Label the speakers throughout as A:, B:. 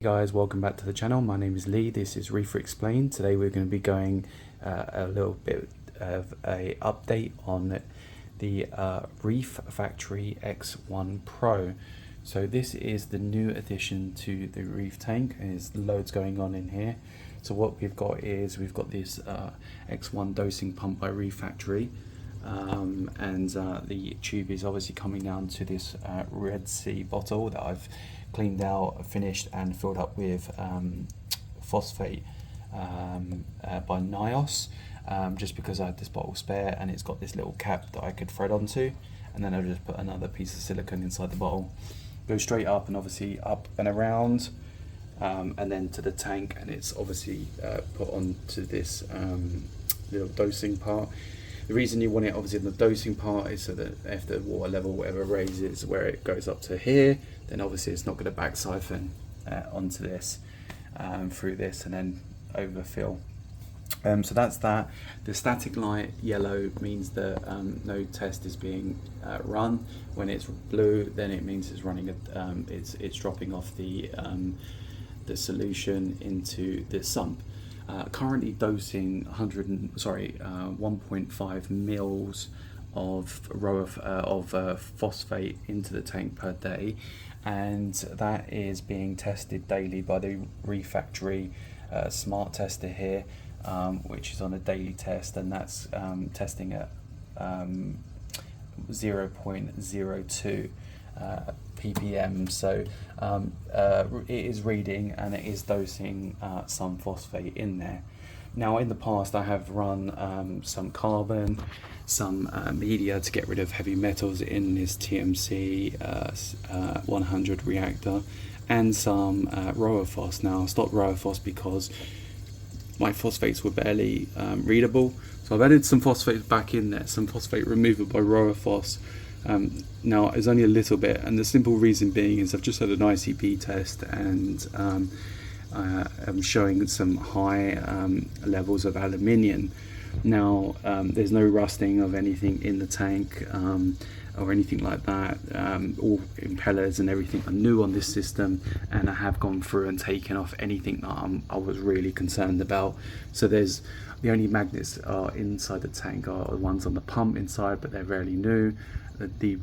A: Hey guys, welcome back to the channel. My name is Lee. This is Reeffactory. Today we're going to be going a little bit of a update on the Reeffactory X1pro. So this is the new addition to the reef tank, and there's loads going on in here. So what we've got is we've got this X1 dosing pump by Reeffactory, and the tube is obviously coming down to this Red Sea bottle that I've cleaned out, finished and filled up with phosphate by Nios, just because I had this bottle spare and it's got this little cap that I could thread onto, and then I'll just put another piece of silicone inside the bottle, go straight up and obviously up and around, and then to the tank, and it's obviously put onto this little dosing part. The reason you want it obviously in the dosing part is so that if the water level whatever raises where it goes up to here, then obviously it's not going to back siphon onto this through this and then overfill. So that's that. The static light yellow means that no test is being run. When it's blue, then it means it's running it's dropping off the solution into the sump. Currently dosing 1.5 mils of phosphate into the tank per day, and that is being tested daily by the Reeffactory smart tester here, which is on a daily test, and that's testing at 0.02 ppm. So it is reading and it is dosing some phosphate in there. Now in the past I have run some carbon, some media to get rid of heavy metals in this TMC 100 reactor, and some Rowaphos. Now I stopped Rowaphos because my phosphates were barely readable, so I've added some phosphate back in there, some phosphate removal by Rowaphos. Now it's only a little bit, and the simple reason being is I've just had an ICP test, and I'm showing some high levels of aluminium. Now there's no rusting of anything in the tank or anything like that. All impellers and everything are new on this system, and I have gone through and taken off anything that I was really concerned about. So there's the only magnets are inside the tank are the ones on the pump inside, but they're fairly new. The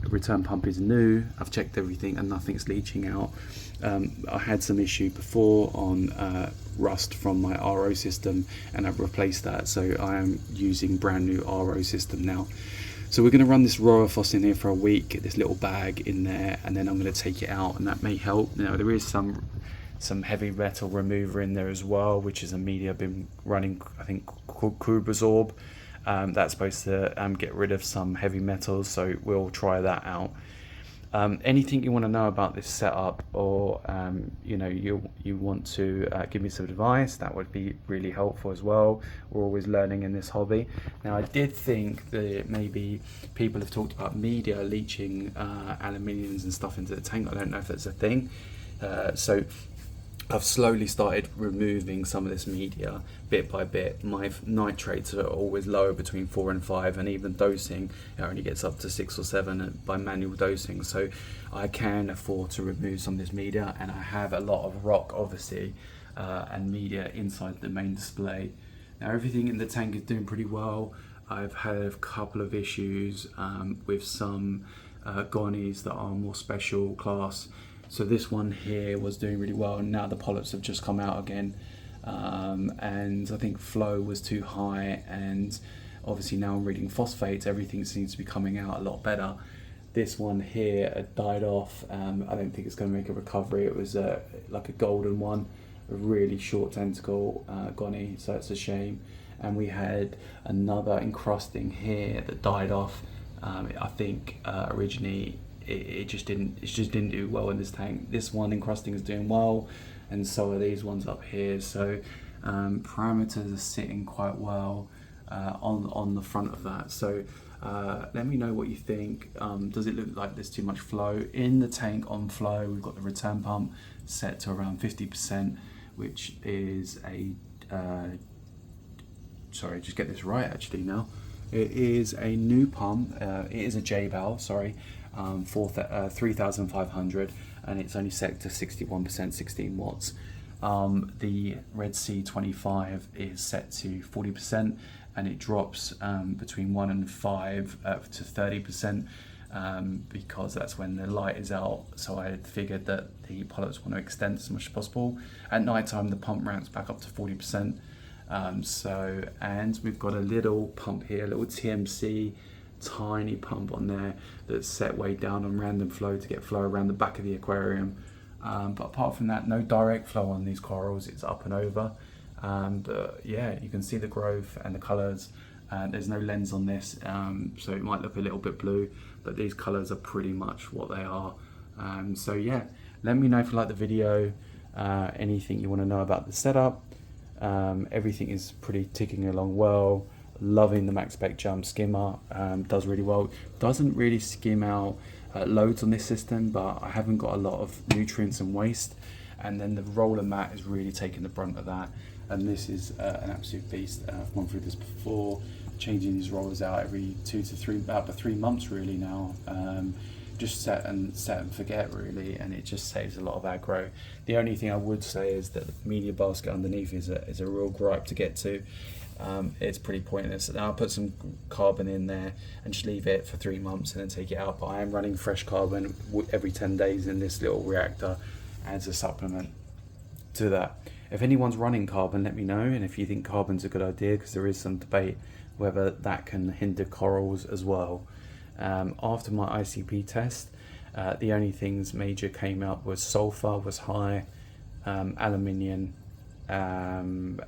A: return pump is new. I've checked everything and nothing's leaching out. I had some issue before on rust from my RO system, and I've replaced that, so I am using brand new RO system now. So we're going to run this Rowaphos in here for a week, get this little bag in there, and then I'm going to take it out, and that may help. Now there is some heavy metal remover in there as well, which is a media I've been running, I think called Kubersorb. That's supposed to get rid of some heavy metals, so we'll try that out. Anything you want to know about this setup, or you want to give me some advice, that would be really helpful as well. We're always learning in this hobby. Now I did think that maybe people have talked about media leaching aluminiums and stuff into the tank. I don't know if that's a thing. So I've slowly started removing some of this media bit by bit. My nitrates are always lower, between 4 and 5, and even dosing it only gets up to 6 or 7 by manual dosing. So I can afford to remove some of this media, and I have a lot of rock obviously and media inside the main display. Now everything in the tank is doing pretty well. I've had a couple of issues with some gonies that are more special class. So this one here was doing really well, and now the polyps have just come out again, and I think flow was too high, and obviously now I'm reading phosphates, everything seems to be coming out a lot better. This one here had died off. I don't think it's going to make a recovery. It was like a golden one, a really short tentacle goni, so it's a shame. And we had another encrusting here that died off. I think originally it just didn't do well in this tank. This one encrusting is doing well, and so are these ones up here. So parameters are sitting quite well on the front of that. So let me know what you think. Does it look like there's too much flow in the tank? On flow, we've got the return pump set to around 50%, which is a sorry, just get this right actually now. It is a new pump. It is a J-Bal, sorry. 3,500, and it's only set to 61%, 16 watts. The Red Sea 25 is set to 40%, and it drops between 1 and 5 to 30%, because that's when the light is out. So I figured that the pilots want to extend as much as possible. At night time, the pump ramps back up to 40%. And we've got a little pump here, a little TMC, tiny pump on there that's set way down on random flow to get flow around the back of the aquarium. But apart from that, no direct flow on these corals, it's up and over. But yeah, you can see the growth and the colours. There's no lens on this, so it might look a little bit blue, but these colours are pretty much what they are. So yeah, let me know if you like the video, anything you want to know about the setup. Everything is pretty ticking along well. Loving the max spec jump skimmer, does really well. Doesn't really skim out loads on this system, but I haven't got a lot of nutrients and waste, and then the roller mat is really taking the brunt of that. And this is an absolute beast. I've gone through this before, changing these rollers out every 2 to 3, about 3 months really now. Just set and forget really, and it just saves a lot of aggro. The only thing I would say is that the media basket underneath is a real gripe to get to. It's pretty pointless. And I'll put some carbon in there and just leave it for 3 months and then take it out. But I am running fresh carbon every 10 days in this little reactor as a supplement to that. If anyone's running carbon, let me know, and if you think carbon's a good idea, because there is some debate whether that can hinder corals as well. After my ICP test, the only things major came up was sulfur was high, aluminium, and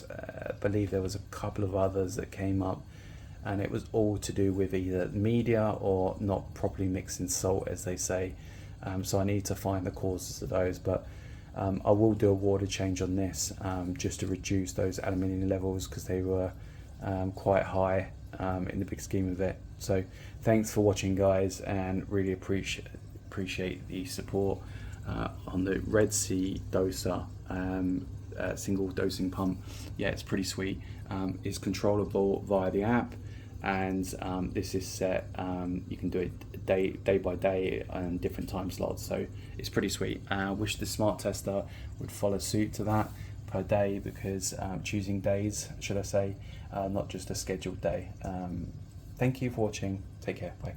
A: I believe there was a couple of others that came up, and it was all to do with either media or not properly mixing salt, as they say. So I need to find the causes of those, but I will do a water change on this, just to reduce those aluminium levels, because they were quite high in the big scheme of it. So thanks for watching, guys, and really appreciate the support on the Red Sea doser, single dosing pump. Yeah, it's pretty sweet. It's controllable via the app, and this is set, you can do it day by day and different time slots, so it's pretty sweet. I wish the smart tester would follow suit to that per day, because choosing days, should I say, not just a scheduled day. Thank you for watching. Take care. Bye.